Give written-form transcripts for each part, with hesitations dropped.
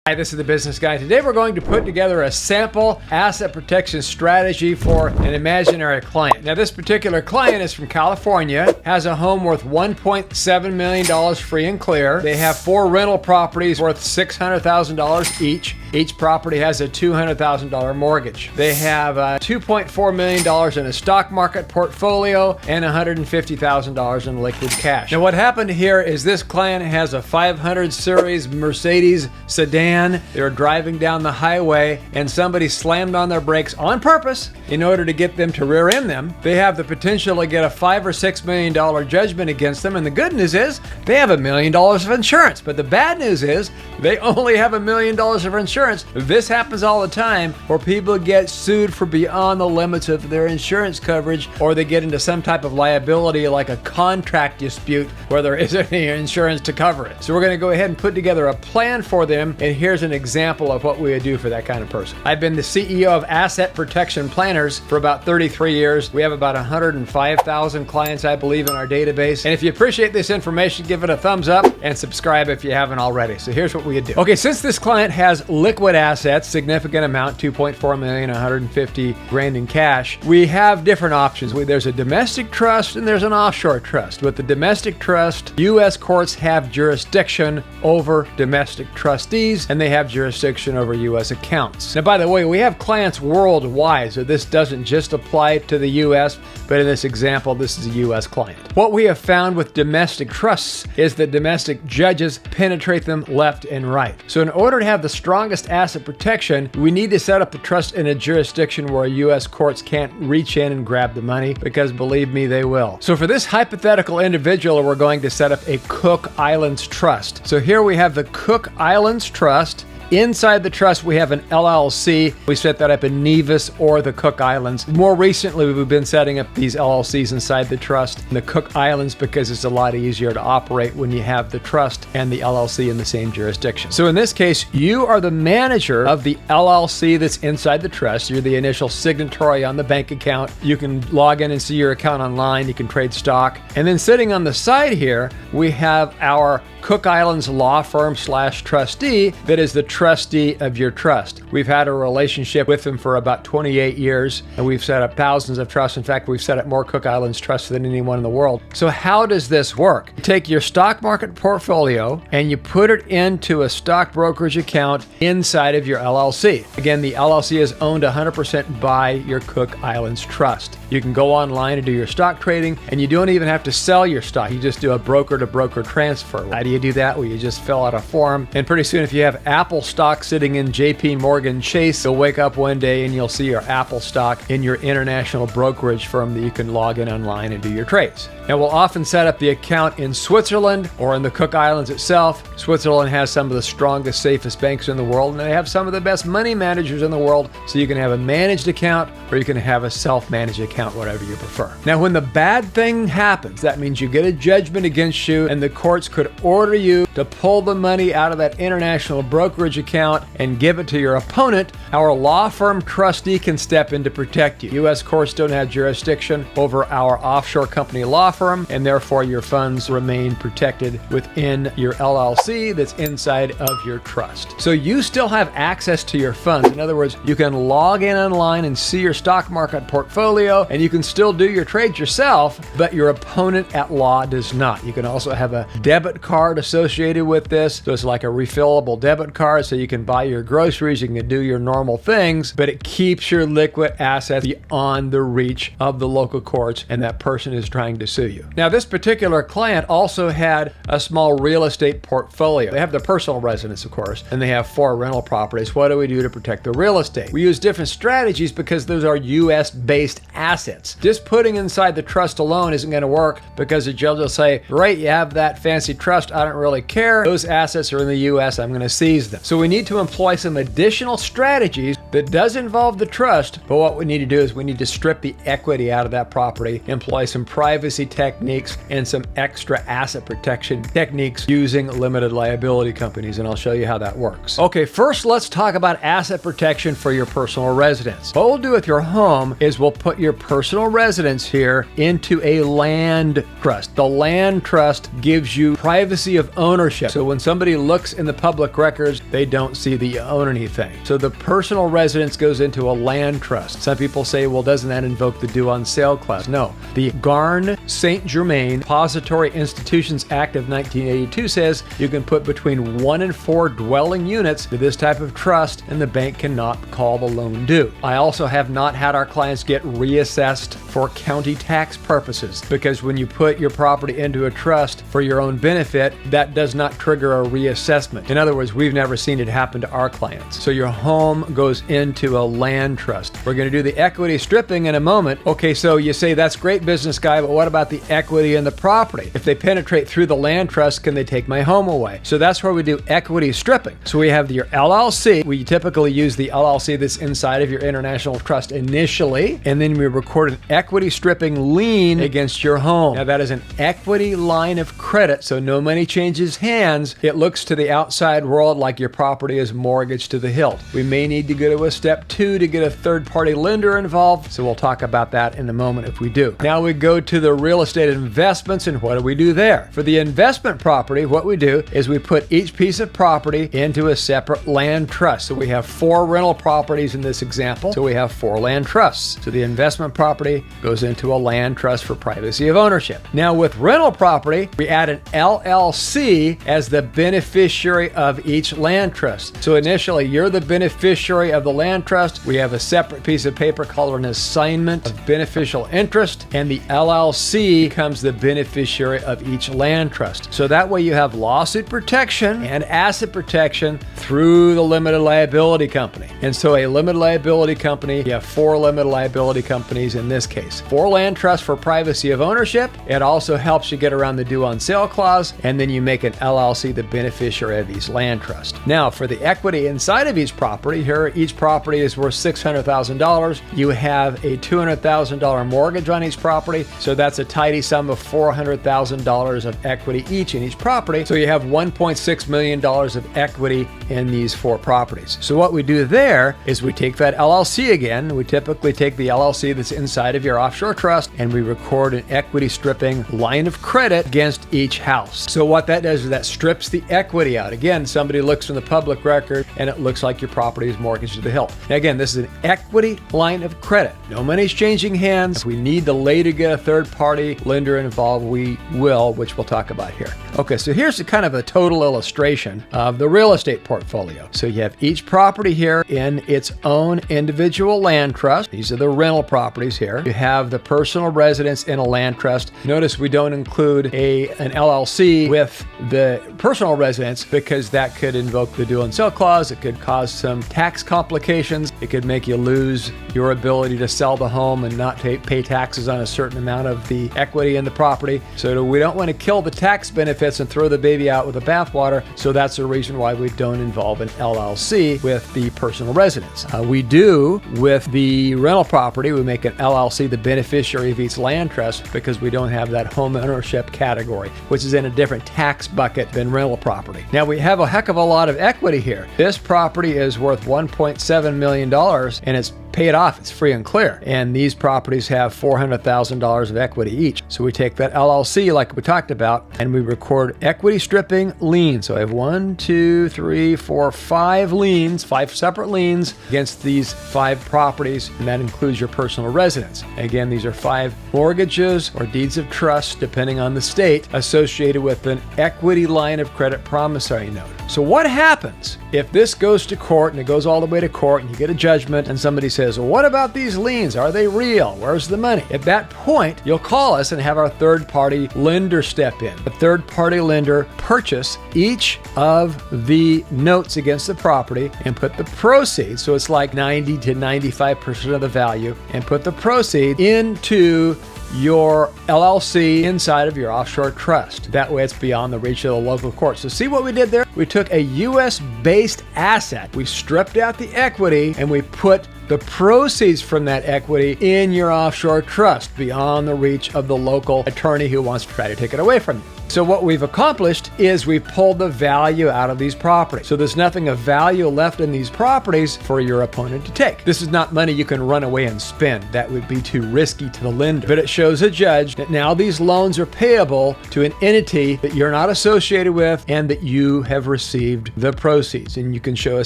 Hi, this is the Business Guy. Today we're going to put together a sample asset protection strategy for an imaginary client. Now this particular client is from California, has a home worth $1.7 million free and clear. They have 4 rental properties worth $600,000 each. Each property has a $200,000 mortgage. They have $2.4 million in a stock market portfolio and $150,000 in liquid cash. Now what happened here is this client has a 500 series Mercedes sedan. They were driving down the highway and somebody slammed on their brakes on purpose in order to get them to rear end them. They have the potential to get a $5 or $6 million judgment against them, and the good news is they have $1 million of insurance, but the bad news is they only have $1 million of insurance. This happens all the time where people get sued for beyond the limits of their insurance coverage, or they get into some type of liability like a contract dispute where there isn't any insurance to cover it. So we're going to go ahead and put together a plan for them, and here's an example of what we would do for that kind of person. I've been the CEO of Asset Protection Planners for about 33 years. We have about 105,000 clients, I believe, in our database. And if you appreciate this information, give it a thumbs up and subscribe if you haven't already. So here's what we would do. Okay, since this client has liquid assets, significant amount, 2.4 million, 150 grand in cash, we have different options. There's a domestic trust and there's an offshore trust. With the domestic trust, U.S. courts have jurisdiction over domestic trustees, and they have jurisdiction over U.S. accounts. Now, by the way, we have clients worldwide, so this doesn't just apply to the U.S., but in this example, this is a U.S. client. What we have found with domestic trusts is that domestic judges penetrate them left and right. So in order to have the strongest asset protection, we need to set up the trust in a jurisdiction where U.S. courts can't reach in and grab the money, because believe me, they will. So for this hypothetical individual, we're going to set up a Cook Islands Trust. So here we have the Cook Islands Trust. Inside the trust, we have an LLC. We set that up in Nevis or the Cook Islands. More recently, we've been setting up these LLCs inside the trust in the Cook Islands because it's a lot easier to operate when you have the trust and the LLC in the same jurisdiction. So in this case, you are the manager of the LLC that's inside the trust. You're the initial signatory on the bank account. You can log in and see your account online. You can trade stock. And then sitting on the side here, we have our Cook Islands law firm / trustee that is the trustee of your trust. We've had a relationship with them for about 28 years, and we've set up thousands of trusts. In fact, we've set up more Cook Islands trusts than anyone in the world. So how does this work? You take your stock market portfolio and you put it into a stock brokerage account inside of your LLC. Again, the LLC is owned 100% by your Cook Islands Trust. You can go online and do your stock trading, and you don't even have to sell your stock. You just do a broker-to-broker transfer. How do you do that? Well, you just fill out a form, and pretty soon if you have Apple stock sitting in JP Morgan Chase, you'll wake up one day and you'll see your Apple stock in your international brokerage firm that you can log in online and do your trades. Now, we'll often set up the account in Switzerland or in the Cook Islands itself. Switzerland has some of the strongest, safest banks in the world, and they have some of the best money managers in the world, so you can have a managed account or you can have a self-managed account, whatever you prefer. Now, when the bad thing happens, that means you get a judgment against you and the courts could order you to pull the money out of that international brokerage account and give it to your opponent. Our law firm trustee can step in to protect you. U.S. courts don't have jurisdiction over our offshore company law firm, and therefore your funds remain protected within your LLC that's inside of your trust. So you still have access to your funds. In other words, you can log in online and see your stock market portfolio, and you can still do your trades yourself, but your opponent at law does not. You can also have a debit card associated with this. So it's like a refillable debit card, so you can buy your groceries, you can do your normal things, but it keeps your liquid assets beyond the reach of the local courts, and that person is trying to sue you. Now, this particular client also had a small real estate portfolio. They have the personal residence, of course, and they have 4 rental properties. What do we do to protect the real estate? We use different strategies because those are US-based assets. Just putting inside the trust alone isn't going to work, because the judge will say, great, you have that fancy trust, I don't really care. Those assets are in the US, I'm going to seize them. So we need to employ some additional strategies that does involve the trust, but what we need to do is we need to strip the equity out of that property, employ some privacy techniques and some extra asset protection techniques using limited liability companies, and I'll show you how that works. Okay, first let's talk about asset protection for your personal residence. What we'll do with your home is we'll put your personal residence here into a land trust. The land trust gives you privacy of ownership. So when somebody looks in the public records, they don't see that you own anything. So the personal residence goes into a land trust. Some people say, well, doesn't that invoke the due on sale clause? No. The Garn-St. Germain Depository Institutions Act of 1982 says you can put between 1 and 4 dwelling units to this type of trust, and the bank cannot call the loan due. I also have not had our clients get reassessed for county tax purposes, because when you put your property into a trust for your own benefit, that does not trigger a reassessment. In other words, we've never seen it happen to our clients. So your home goes into a land trust. We're going to do the equity stripping in a moment. Okay, so you say, that's great, business guy, but what about the equity in the property? If they penetrate through the land trust, can they take my home away? So that's where we do equity stripping. So we have your LLC. We typically use the LLC that's inside of your international trust initially, and then we record an equity stripping lien against your home. Now that is an equity line of credit, so no money changes hands. It looks to the outside world like your property is mortgaged to the hilt. We may need to go to a step 2 to get a third-party lender involved, so we'll talk about that in a moment if we do. Now we go to the real estate investments, and what do we do there? For the investment property, what we do is we put each piece of property into a separate land trust. So we have 4 rental properties in this example, so we have 4 land trusts. So the investment property goes into a land trust for privacy of ownership. Now with rental property, we add an LLC as the beneficiary of each land trust. So initially, you're the beneficiary of the land trust. We have a separate piece of paper called an assignment of beneficial interest, and the LLC becomes the beneficiary of each land trust. So that way you have lawsuit protection and asset protection through the limited liability company. And so a limited liability company, you have 4 limited liability companies in this case. 4 land trusts for privacy of ownership. It also helps you get around the due on sale clause, and then you make an LLC the beneficiary of each land trust. Now for the equity inside of each property, here each property is worth $600,000. You have a $200,000 mortgage on each property, so that's a tidy sum of $400,000 of equity each in each property. So you have $1.6 million of equity in these 4 properties. So what we do there is we take that LLC again. We typically take the LLC that's inside of your offshore trust, and we record an equity stripping line of credit against each house. So what that does is that strips the equity out. Again, somebody looks from the public record and it looks like your property is mortgaged to the hilt. Now again, this is an equity line of credit. No money's changing hands. If we need to later get a third-party lender involved, we will, which we'll talk about here. Okay, so here's kind of a total illustration of the real estate portfolio. So you have each property here in its own individual land trust. These are the rental properties here. You have the personal residence in a land trust. Notice we don't include an LLC with the personal residence, because that could invoke the due on sale clause. It could cause some tax complications. It could make you lose your ability to sell the home and not pay taxes on a certain amount of the equity in the property. So we don't want to kill the tax benefits and throw the baby out with the bathwater. So that's the reason why we don't involve an LLC with the personal residence. We do with the rental property. We make an LLC the beneficiary of each land trust, because we don't have that home ownership category, which is in a different tax bucket than rental property. Now we have a heck of a lot of equity here. This property is worth $1.7 million, and it's paid off. It's free and clear. And these properties have $400,000 of equity each. So we take that LLC like we talked about, and we record equity stripping liens. So I have 1, 2, 3, 4, 5 liens, 5 separate liens against these 5 properties, and that includes your personal residence. Again, these are 5 mortgages or deeds of trust, depending on the state, associated with an equity line of credit promissory note. So what happens if this goes to court, and it goes all the way to court, and you get a judgment, and somebody says, well, what about these liens? Are they real? Where's the money? At that point, you'll call us and have our third-party lender step in. The third-party lender purchase each of the notes against the property and put the proceeds, so it's like 90 to 95% of the value, and put the proceeds into your LLC inside of your offshore trust. That way it's beyond the reach of the local court. So see what we did there? We took a US-based asset, we stripped out the equity, and we put the proceeds from that equity in your offshore trust beyond the reach of the local attorney who wants to try to take it away from you. So what we've accomplished is we've pulled the value out of these properties. So there's nothing of value left in these properties for your opponent to take. This is not money you can run away and spend. That would be too risky to the lender. But it shows a judge that now these loans are payable to an entity that you're not associated with and that you have received the proceeds. And you can show a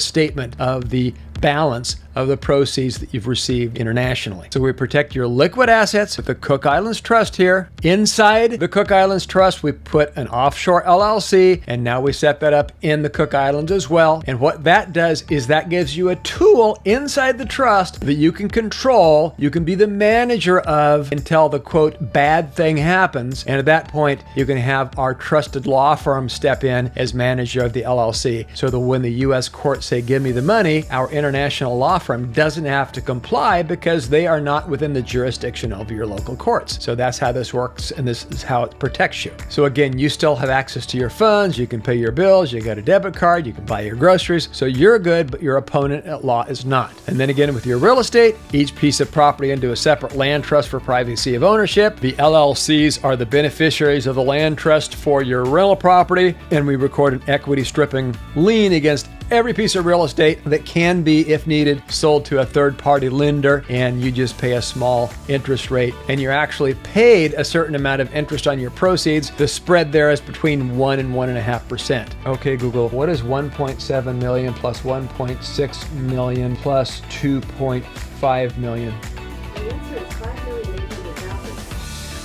statement of the balance of the proceeds that you've received internationally. So we protect your liquid assets with the Cook Islands Trust here. Inside the Cook Islands Trust, we put an offshore LLC, and now we set that up in the Cook Islands as well. And what that does is that gives you a tool inside the trust that you can control, you can be the manager of until the quote bad thing happens. And at that point, you can have our trusted law firm step in as manager of the LLC. So that when the US courts say, give me the money, our international law firm doesn't have to comply because they are not within the jurisdiction of your local courts. So that's how this works, and this is how it protects you. So again, you still have access to your funds, you can pay your bills, you got a debit card, you can buy your groceries. So you're good, but your opponent at law is not. And then again, with your real estate, each piece of property into a separate land trust for privacy of ownership. The LLCs are the beneficiaries of the land trust for your rental property, and we record an equity stripping lien against every piece of real estate that can be, if needed, sold to a third-party lender, and you just pay a small interest rate, and you're actually paid a certain amount of interest on your proceeds. The spread there is between 1 and 1.5%. Okay, Google, what is 1.7 million plus 1.6 million plus 2.5 million?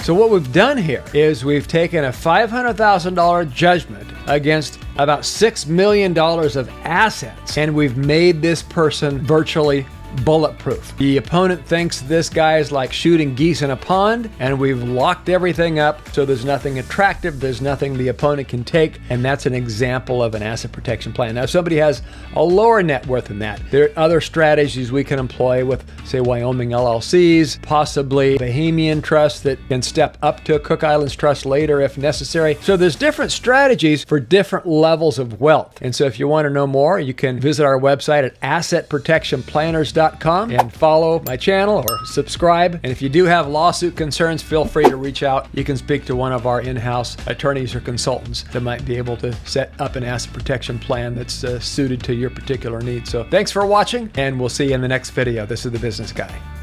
So what we've done here is we've taken a $500,000 judgment against about $6 million of assets, and we've made this person virtually bulletproof. The opponent thinks this guy is like shooting geese in a pond, and we've locked everything up so there's nothing attractive, there's nothing the opponent can take, and that's an example of an asset protection plan. Now, if somebody has a lower net worth than that, there are other strategies we can employ with, say, Wyoming LLCs, possibly Bahamian trusts that can step up to a Cook Islands trust later if necessary. So there's different strategies for different levels of wealth. And so if you want to know more, you can visit our website at assetprotectionplanners.com and follow my channel or subscribe. And if you do have lawsuit concerns, feel free to reach out. You can speak to one of our in-house attorneys or consultants that might be able to set up an asset protection plan that's suited to your particular needs. So thanks for watching, and we'll see you in the next video. This is The Business Guy.